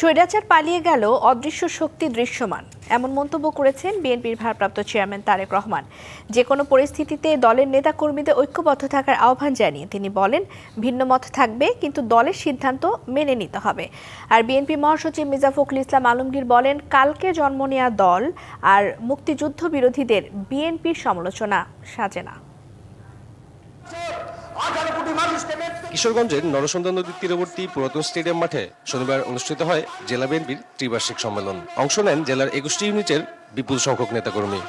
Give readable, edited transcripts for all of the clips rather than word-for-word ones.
স্বৈরাচার পালিয়ে গেল, অদৃশ্য শক্তি দৃশ্যমান, এমন মন্তব্য করেছেন বিএনপির ভারপ্রাপ্ত চেয়ারম্যান তারেক রহমান। যে কোনো পরিস্থিতিতে দলের নেতাকর্মীদের ঐক্যবদ্ধ থাকার আহ্বান জানিয়ে তিনি বলেন, ভিন্ন মত থাকবে কিন্তু দলের সিদ্ধান্ত মেনে নিতে হবে। আর বিএনপি মহাসচিব মির্জা ফখরুল ইসলাম আলমগীর বলেন, কালকে জন্ম নেয়া দল আর মুক্তিযুদ্ধ বিরোধীদের বিএনপির সমালোচনা সাজে না। কিশোরগঞ্জের নরসন্দা নদীর তীরবর্তী পুরাতন স্টেডিয়াম মাঠে শনিবার অনুষ্ঠিত হয় জেলা বিএনপির ত্রিবার্ষিক সম্মেলন। অংশ নেন জেলার 21টি ইউনিটের বিপুল সংখ্যক নেতাকর্মী।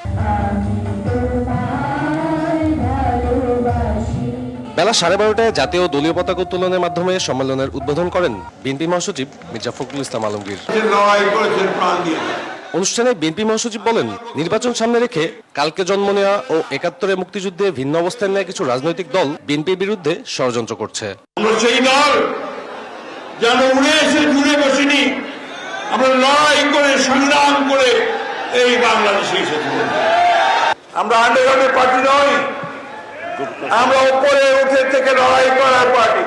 বেলা 12:30টায় জাতীয় দলীয় পতাকা উত্তোলনের মাধ্যমে সম্মেলনের উদ্বোধন করেন বিএনপি মহাসচিব মির্জা ফখরুল ইসলাম আলমগীর। অনুষ্ঠানে বিএনপি মহাসচিব বলেন, নির্বাচন সামনে রেখে কালকে জন্ম নেওয়া ও 71-এ মুক্তিযুদ্ধে ভিন্ন অবস্থান নেওয়া কিছু রাজনৈতিক দল বিএনপির বিরুদ্ধে ষড়যন্ত্র করছে। সেই দল যেন উড়ে এসে জুড়ে বসেনি, আমরা লড়াই করে সংগ্রাম করে এই বাংলাদেশে এসেছি। আমরা আন্ডারগ্রাউন্ডের পার্টি নই, আমরা উপরে উঠে থেকে লড়াই করার পার্টি।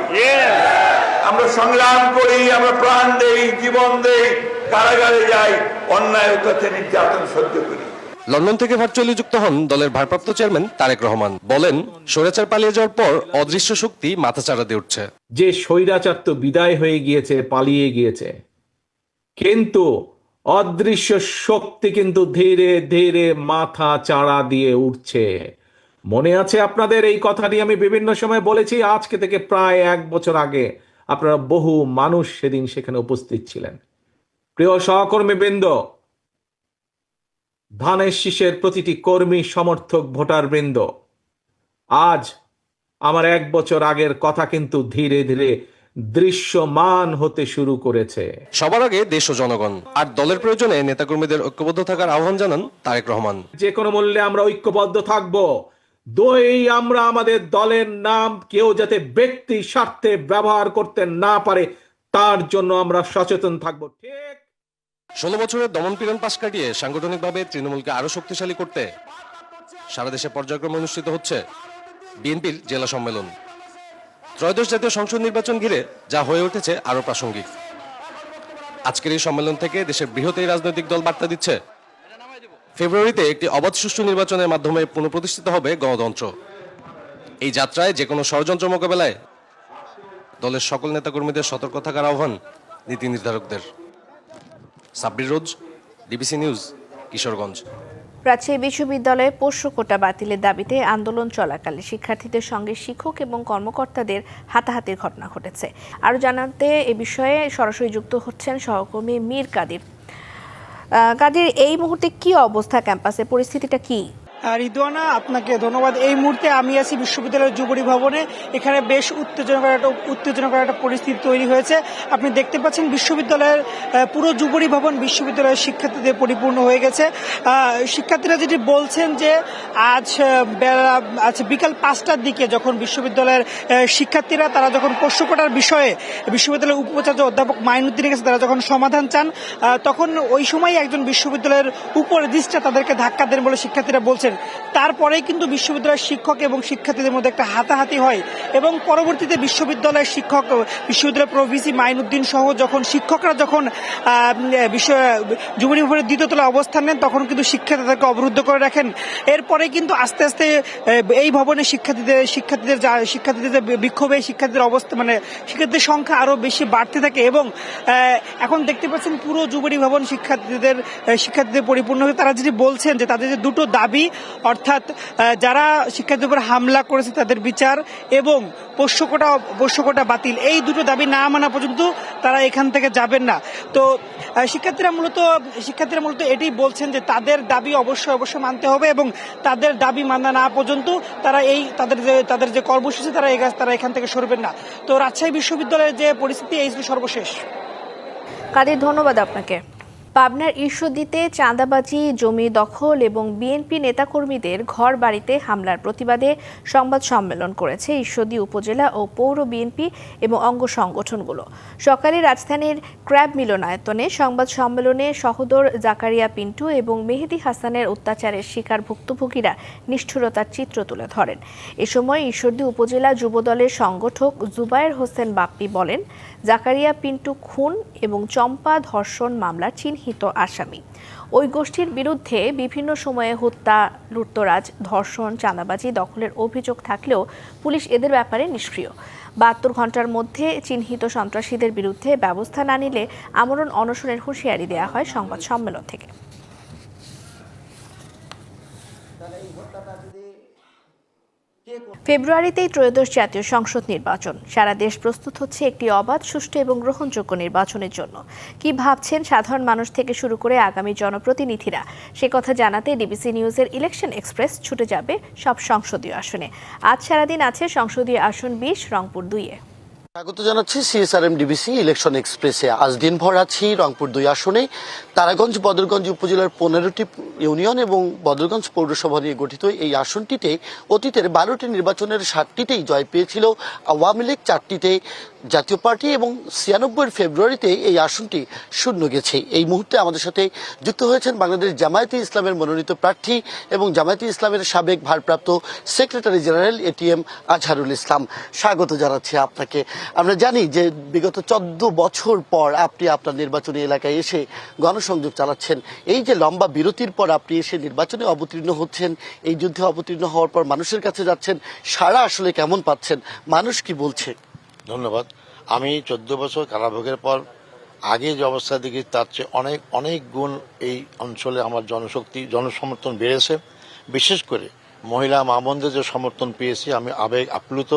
আমরা সংগ্রাম করি, আমরা প্রাণ দেই, জীবন দেই, কারাগারে যাই, অন্যায় অত্যাচার নির্যাতন সহ্য করি। লন্ডন থেকে ভার্চুয়ালি যুক্ত হন দলের ভারপ্রাপ্ত চেয়ারম্যান তারেক রহমান। বলেন, স্বৈরাচার পালিয়ে যাওয়ার পর অদৃশ্য শক্তি মাথাচাড়া দিয়ে উঠছে। যে স্বৈরাচার তো বিদায় হয়ে গিয়েছে, পালিয়ে গিয়েছে, কিন্তু অদৃশ্য শক্তি কিন্তু ধীরে ধীরে মাথা চাড়া দিয়ে উঠছে। মনে আছে আপনাদের, এই কথাটি আমি বিভিন্ন সময় বলেছি। আজকে থেকে প্রায় 1 বছর আগে আপনারা বহু মানুষ সেদিন সেখানে উপস্থিত ছিলেন। প্রিয় সহকর্মী বৃন্দ, ধানের শীষের প্রতিটি কর্মী, সমর্থক, ভোটার বৃন্দ, আজ আমার 1 বছর আগের কথা কিন্তু ধীরে ধীরে দৃশ্যমান হতে শুরু করেছে। সবার আগে দেশ ও জনগণ, আর দলের প্রয়োজনে নেতাকর্মীদের ঐক্যবদ্ধ থাকার আহ্বান জানান তারেক রহমান। যে কোনো মূল্যে আমরা ঐক্যবদ্ধ থাকবো। আমরা আমাদের দলের নাম কেউ যাতে ব্যক্তি স্বার্থে ব্যবহার করতে না পারে, তার জন্য আমরা সচেতন থাকবো। ঠিক 16 বছরের দমনপীড়ন পাশ কাটিয়ে সাংগঠনিকভাবে তৃণমূলকে আরো শক্তিশালী করতে সারা দেশে পর্যায়ক্রমে অনুষ্ঠিত হচ্ছে বিএনপির জেলা সম্মেলন। ত্রয়োদশ জাতীয় সংসদ নির্বাচন ঘিরে যা হয়ে উঠেছে আরো প্রাসঙ্গিক। আজকের এই সম্মেলন থেকে দেশের বৃহৎ এই রাজনৈতিক দল বার্তা দিচ্ছে, ফেব্রুয়ারিতে একটি অবাধ সুষ্ঠু নির্বাচনের মাধ্যমে পুনঃপ্রতিষ্ঠিত হবে গণতন্ত্র। এই যাত্রায় যে কোনো ষড়যন্ত্র মোকাবেলায় দলের সকল নেতাকর্মীদের সতর্ক থাকার আহ্বান নীতি নির্ধারকদের। সাব্বির রোজ, ডিবিসি নিউজ, কিশোরগঞ্জ। রাজশাহী বিশ্ববিদ্যালয়ে পোষ্য কোটা বাতিলের দাবিতে আন্দোলন চলাকালে শিক্ষার্থীদের সঙ্গে শিক্ষক এবং কর্মকর্তাদের হাতাহাতির ঘটনা ঘটেছে। আরও জানাতে এ বিষয়ে সরাসরি যুক্ত হচ্ছেন সহকর্মী মীর কাদির। কাদির, এই মুহূর্তে কি অবস্থা ক্যাম্পাসে, পরিস্থিতিটা কি? রিদওয়ানা, আপনাকে ধন্যবাদ। এই মুহূর্তে আমি আছি বিশ্ববিদ্যালয়ের যুবরী ভবনে। এখানে বেশ উত্তেজনকর একটা পরিস্থিতি তৈরি হয়েছে। আপনি দেখতে পাচ্ছেন বিশ্ববিদ্যালয়ের পুরো যুবরী ভবন বিশ্ববিদ্যালয়ের শিক্ষার্থীদের পরিপূর্ণ হয়ে গেছে। শিক্ষার্থীরা যেটি বলছেন যে আজ বিকাল 5টার দিকে যখন বিশ্ববিদ্যালয়ের শিক্ষার্থীরা তারা যখন পোষ্য কোটার বিষয়ে বিশ্ববিদ্যালয়ের উপাচার্য অধ্যাপক মাইনুদ্দিনের কাছে তারা যখন সমাধান চান, তখন ওই সময় একজন বিশ্ববিদ্যালয়ের উপদেষ্টা তাদেরকে ধাক্কা দেন বলে শিক্ষার্থীরা বলছেন। তারপরেই কিন্তু বিশ্ববিদ্যালয়ের শিক্ষক এবং শিক্ষার্থীদের মধ্যে একটা হাতাহাতি হয় এবং পরবর্তীতে বিশ্ববিদ্যালয়ের প্রভিসি মাইনুদ্দিন সহ যখন শিক্ষকরা যখন যুবরী ভবনের 2য় তলায় অবস্থান নেন, তখন কিন্তু শিক্ষার্থীদেরকে অবরুদ্ধ করে রাখেন। এরপরে কিন্তু আস্তে আস্তে এই ভবনে শিক্ষার্থীদের যে বিক্ষোভে শিক্ষার্থীদের অবস্থা শিক্ষার্থীদের সংখ্যা আরো বেশি বাড়তে থাকে এবং এখন দেখতে পাচ্ছেন পুরো যুবরী ভবন শিক্ষার্থীদের পরিপূর্ণ হয়ে। তারা যেটি বলছেন যে তাদের যে 2টো দাবি, অর্থাৎ যারা শিক্ষার্থীদের উপর হামলা করেছে তাদের বিচার এবং পোষ্য কোটা বাতিল, এই 2টো দাবি না মানা পর্যন্ত তারা এখান থেকে যাবেন না। তো শিক্ষার্থীরা মূলত এটাই বলছেন যে তাদের দাবি অবশ্যই মানতে হবে এবং তাদের দাবি মানা না পর্যন্ত তারা তাদের যে কর্মসূচি তারা এখান থেকে সরবেন না। তো রাজশাহী বিশ্ববিদ্যালয়ের যে পরিস্থিতি, এই সর্বশেষ। কাদির, ধন্যবাদ আপনাকে। পাবনার ঈশ্বরদীতে চাঁদাবাজি, জমি দখল এবং বিএনপি নেতাকর্মীদের ঘর বাড়িতে হামলার প্রতিবাদে সংবাদ সম্মেলন করেছে ঈশ্বরদী উপজেলা ও পৌর বিএনপি এবং অঙ্গ সংগঠনগুলো। সকালে রাজধানীর ক্র্যাব মিলনায়তনে সংবাদ সম্মেলনে সহোদর জাকারিয়া পিন্টু এবং মেহেদী হাসানের অত্যাচারের শিকার ভুক্তভোগীরা নিষ্ঠুরতার চিত্র তুলে ধরেন। এ সময় ঈশ্বরদী উপজেলা যুবদলের সংগঠক জুবায়ের হোসেন বাপ্পি বলেন, জাকারিয়া পিন্টু খুন এবং চম্পা ধর্ষণ মামলার চিহ্নিত আসামি। ওই গোষ্ঠীর বিরুদ্ধে বিভিন্ন সময়ে হত্যা, লুটতরাজ, ধর্ষণ, চাঁদাবাজি, দখলের অভিযোগ থাকলেও পুলিশ এদের ব্যাপারে নিষ্ক্রিয়। 72 ঘন্টার মধ্যে চিহ্নিত সন্ত্রাসীদের বিরুদ্ধে ব্যবস্থা না নিলে আমরণ অনশনের হুঁশিয়ারি দেওয়া হয় সংবাদ সম্মেলন থেকে। ফেব্রুয়ারিতেই ত্রয়োদশ জাতীয় সংসদ নির্বাচন। সারা দেশ প্রস্তুত হচ্ছে একটি অবাধ, সুষ্ঠু এবং গ্রহণযোগ্য নির্বাচনের জন্য। কি ভাবছেন সাধারণ মানুষ থেকে শুরু করে আগামী জনপ্রতিনিধিরা, সে কথা জানাতে ডিবিসি নিউজের ইলেকশন এক্সপ্রেস ছুটে যাবে সব সংসদীয় আসনে। আজ সারাদিন আছে সংসদীয় আসন 20 রংপুর 2-এ। স্বাগত জানাচ্ছি সিএসআরএম ডিবিসি ইলেকশন এক্সপ্রেসে। আজ দিনভর আছি রংপুর 2 আসনে। তারাগঞ্জ বদরগঞ্জ উপজেলার 15টি ইউনিয়ন এবং বদরগঞ্জ পৌরসভা নিয়ে গঠিত এই আসনটিতে অতীতের 12টি নির্বাচনের 7টিতেই জয় পেয়েছিল আওয়ামী লীগ, 4টিতে জাতীয় পার্টি এবং 96 ফেব্রুয়ারিতে এই আসনটি শূন্য গেছে। এই মুহূর্তে আমাদের সাথে যুক্ত হয়েছেন বাংলাদেশ জামায়াতে ইসলামের মনোনীত প্রার্থী এবং জামায়াতে ইসলামের সাবেক ভারপ্রাপ্ত secretary general ATM Azharul Islam. স্বাগত জানাচ্ছি আপনাকে। আমরা জানি যে বিগত 14 বছর পর আপনি আপনার নির্বাচনী এলাকায় এসে গণসংযোগ চালাচ্ছেন। এই যে লম্বা বিরতির পর আপনি এসে নির্বাচনে অবতীর্ণ হচ্ছেন, এই যুদ্ধে অবতীর্ণ হওয়ার পর মানুষের কাছে যাচ্ছেন, সারা আসলে কেমন পাচ্ছেন? মানুষ কি বলছে? ধন্যবাদ। আমি 14 বছর কারাভোগের পর আগে যে অবস্থা দেখি তার চেয়ে অনেক গুণ এই অঞ্চলে আমার জনশক্তি, জনসমর্থন বেড়েছে। বিশেষ করে মহিলা মা বোনদের যে সমর্থন পেয়েছি, আমি আবেগ আপ্লুত।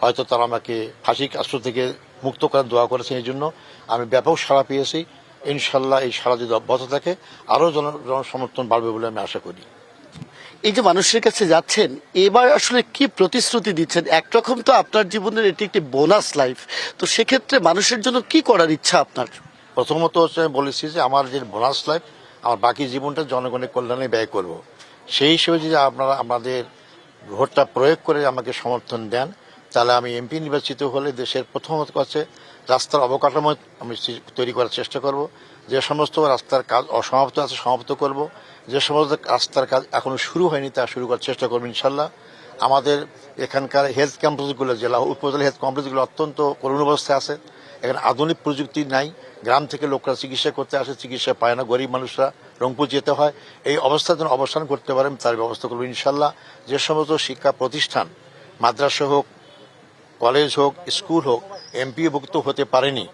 হয়তো তারা আমাকে ফাঁসির কাষ্ট থেকে মুক্ত করার দোয়া করেছেন, এই জন্য আমি ব্যাপক সাড়া পেয়েছি। ইনশাল্লাহ এই সাড়া যদি অব্যাহত থাকে আরও জনসমর্থন বাড়বে বলে আমি আশা করি। এই যে মানুষের কাছে যাচ্ছেন, এবার আসলে কি প্রতিশ্রুতি দিচ্ছেন? একরকম তো আপনার জীবনের এটি একটি বোনাস লাইফ, তো সেক্ষেত্রে মানুষের জন্য কি করার ইচ্ছা আপনার? প্রথমত হচ্ছে বলেছি যে আমার যে বোনাস লাইফ, আমার বাকি জীবনটা জনগণের কল্যাণে ব্যয় করব। সেই হিসেবে যদি আপনারা আমাদের ভোটটা প্রয়োগ করে আমাকে সমর্থন দেন, তাহলে আমি এমপি নির্বাচিত হলে দেশের প্রথমত কাছে রাস্তার অবকাঠামো আমি তৈরি করার চেষ্টা করব। যে সমস্ত রাস্তার কাজ অসমাপ্ত আছে সমাপ্ত করব। যে সমস্ত রাস্তার কাজ এখনো শুরু হয়নি তা শুরু করার চেষ্টা করবো ইনশাল্লাহ। আমাদের এখানকার হেলথ ক্যাম্পাসগুলো, জেলা উপজেলা হেলথ কমপ্লেক্সগুলো অত্যন্ত করুণ অবস্থায় আছে। এখানে আধুনিক প্রযুক্তি নাই। গ্রাম থেকে লোকরা চিকিৎসা করতে আসে, চিকিৎসা পায় না, গরিব মানুষরা রংপুর যেতে হয়। এই অবস্থার জন্য অবসান করতে পারেন তার ব্যবস্থা করবো ইনশাল্লাহ। যে সমস্ত শিক্ষা প্রতিষ্ঠান, মাদ্রাসা হোক, কলেজ হোক, স্কুল হোক, এমপিভুক্ত হতে পারেনি,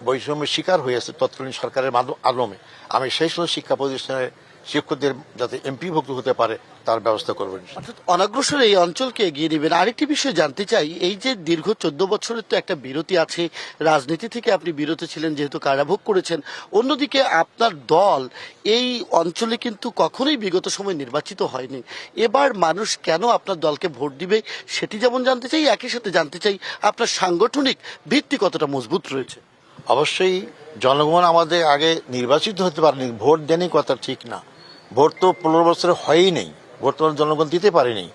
বৈষম্যের শিকার হয়েছে তৎকালীন সরকারের আলমে, আমি সেই সমস্ত শিক্ষা প্রতিষ্ঠানের শিক্ষকদের যাতে এমপিভুক্ত হতে পারে তার ব্যবস্থা করবেন। অর্থাৎ অনগ্রসর এই অঞ্চলকে এগিয়ে নেবেন। আরেকটি বিষয় জানতে চাই, এই যে দীর্ঘ 14 বছরের তো একটা বিরতি আছে, রাজনীতি থেকে আপনি বিরত ছিলেন যেহেতু কারাভোগ করেছেন, অন্যদিকে আপনার দল এই অঞ্চলে কিন্তু কখনোই বিগত সময় নির্বাচিত হয়নি। এবার মানুষ কেন আপনার দলকে ভোট দিবে সেটি যেমন জানতে চাই, একই সাথে জানতে চাই আপনার সাংগঠনিক ভিত্তি কতটা মজবুত রয়েছে। অবশ্যই জনগণ আমাদের আগে নির্বাচিত হতে পারেনি, ভোট দেয়নি, কথা ঠিক না। ভোট তো 15 বছরে হয়ই নেই, ভোট তো জনগণ দিতে পারেনি।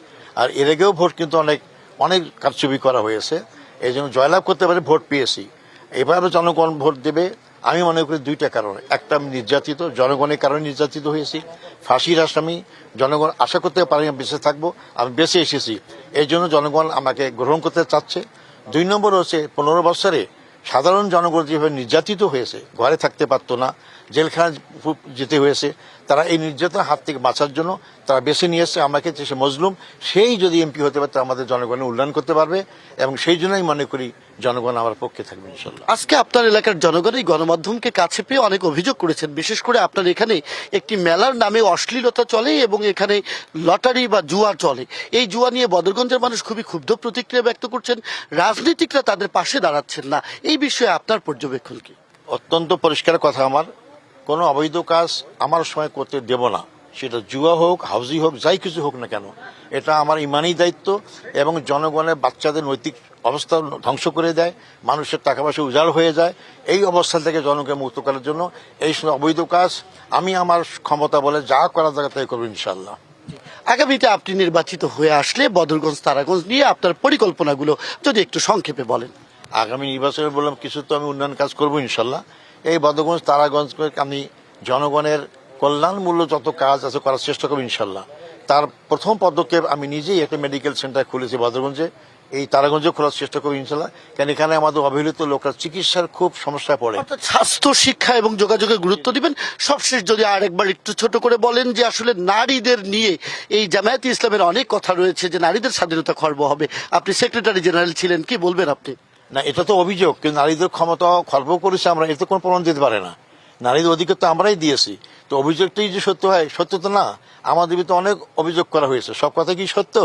আর এর আগেও ভোট কিন্তু অনেক কারচুপি করা হয়েছে, এই জন্য জয়লাভ করতে পারে ভোট পেয়েছি। এবারও জনগণ ভোট দেবে। আমি মনে করি 2টা কারণ। একটা, আমি নির্যাতিত, জনগণের কারণে নির্যাতিত হয়েছি, ফাঁসির আসামি, জনগণ আশা করতে পারে আমি বেঁচে থাকবো, আমি বেঁচে এসেছি, এই জন্য জনগণ আমাকে গ্রহণ করতে চাচ্ছে। 2 নম্বর হচ্ছে 15 বছরে সাধারণ জনগণ যেভাবে নির্যাতিত হয়েছে, ঘরে থাকতে পারতো না, জেলখানা যেতে হয়েছে, তারা এই নির্যাতনের হাত থেকে বাঁচার জন্য তারা বেছে নিয়েছে আমাকে, যে সে মজলুম, সেই যদি এমপি হতে পারে আমাদের জনগণের উন্নয়ন করতে পারবে, এবং সেই জন্যই মনে করি জনগণ আমার পক্ষে থাকবে ইনশাল্লাহ। আজকে আপনার এলাকার জনগণ এই গণমাধ্যমকে কাছে পেয়ে অনেক অভিযোগ করেছেন, বিশেষ করে আপনার এখানে একটি মেলার নামে অশ্লীলতা চলে এবং এখানে লটারি বা জুয়া চলে। এই জুয়া নিয়ে বদরগঞ্জের মানুষ খুবই ক্ষুব্ধ প্রতিক্রিয়া ব্যক্ত করছেন, রাজনীতিকরা তাদের পাশে দাঁড়াচ্ছেন না। এই বিষয়ে আপনার পর্যবেক্ষণ কি? অত্যন্ত পরিষ্কার কথা, আমার কোনো অবৈধ কাজ আমার সময় করতে দেব না। সেটা জুয়া হোক, হাউজি হোক, যাই কিছু হোক না কেন, এটা আমার ইমানি দায়িত্ব এবং জনগণের বাচ্চাদের নৈতিক অবস্থা ধ্বংস করে দেয়, মানুষের টাকা পয়সা উজাড় হয়ে যায়। এই অবস্থা থেকে জনগণকে মুক্ত করার জন্য এই সময় অবৈধ কাজ আমি আমার ক্ষমতা বলে যা করা যায় তাই করবো ইনশাল্লাহ। আগামীতে আপনি নির্বাচিত হয়ে আসলে বদরগঞ্জ তারাগঞ্জ নিয়ে আপনার পরিকল্পনাগুলো যদি একটু সংক্ষেপে বলেন। আগামী নির্বাচনে বললাম কিছু তো আমি উন্নয়ন কাজ করবো ইনশাল্লাহ। এই বদরগঞ্জ তারাগঞ্জকে আমি জনগণের কল্যাণমূল্য যত কাজ আছে করার চেষ্টা করবো ইনশাল্লাহ। তার প্রথম পদক্ষেপ আমি নিজেই একটা মেডিকেল সেন্টার খুলেছি বদরগঞ্জে, এই তারাগঞ্জে খোলার চেষ্টা করবো ইনশাল্লাহ। কারণ এখানে আমাদের অবহেলিত লোকরা চিকিৎসার খুব সমস্যায় পড়ে। অর্থাৎ স্বাস্থ্য, শিক্ষা এবং যোগাযোগের গুরুত্ব দিবেন। সবশেষ যদি আরেকবার একটু ছোট করে বলেন যে আসলে নারীদের নিয়ে এই জামায়াতে ইসলামের অনেক কথা রয়েছে যে নারীদের স্বাধীনতা খর্ব হবে, আপনি সেক্রেটারি জেনারেল ছিলেন, কি বলবেন আপনি? না, এটা তো অভিযোগ, কিন্তু নারীদের ক্ষমতা খর্ব করেছে আমরা, এতে কোনো প্রমাণ দিতে পারে না। নারীদের অধিকার তো আমরাই দিয়েছি, তো অভিযোগটাই যে সত্য হয়, সত্য তো না। আমাদের বিরুদ্ধে অনেক অভিযোগ করা হয়েছে, সব কথা কি সত্য?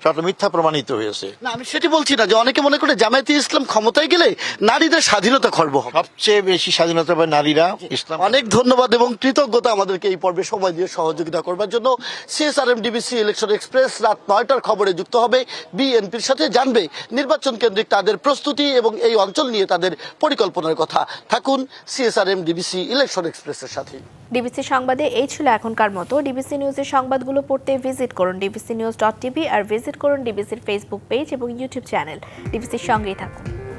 সবটা মিথ্যা প্রমাণিত হয়েছে। না, আমি সেটি বলছি না যে অনেকে মনে করে জামায়াতে ইসলাম ক্ষমতায় গেলে নারীদের স্বাধীনতা খর্ব হবে। সবচেয়ে বেশি স্বাধীনতা পায় নারীরা। ইসলাম অনেক ধন্যবাদ এবং কৃতজ্ঞতা আমাদেরকে এই পর্বে সময় দিয়ে সহযোগিতা করবার জন্য। সিএসআরএম ডিবিসি ইলেকশন এক্সপ্রেস রাত 9টার খবরে যুক্ত হবে বিএনপির সাথে, জানবে নির্বাচন কেন্দ্রিক তাদের প্রস্তুতি এবং এই অঞ্চল নিয়ে তাদের পরিকল্পনার কথা। থাকুন সিএসআরএম ডিবিসি ইলেকশন এক্সপ্রেসের সাথে। ডিবিসি সংবাদে এই ছিল এখনকার মতো। ডিবিসি নিউজের সংবাদগুলো পড়তে ভিজিট করুন dbcnews.tv আর ভিজিট করুন ডিবিসির ফেসবুক পেজ এবং ইউটিউব চ্যানেল। ডিবিসির সঙ্গেই থাকুন।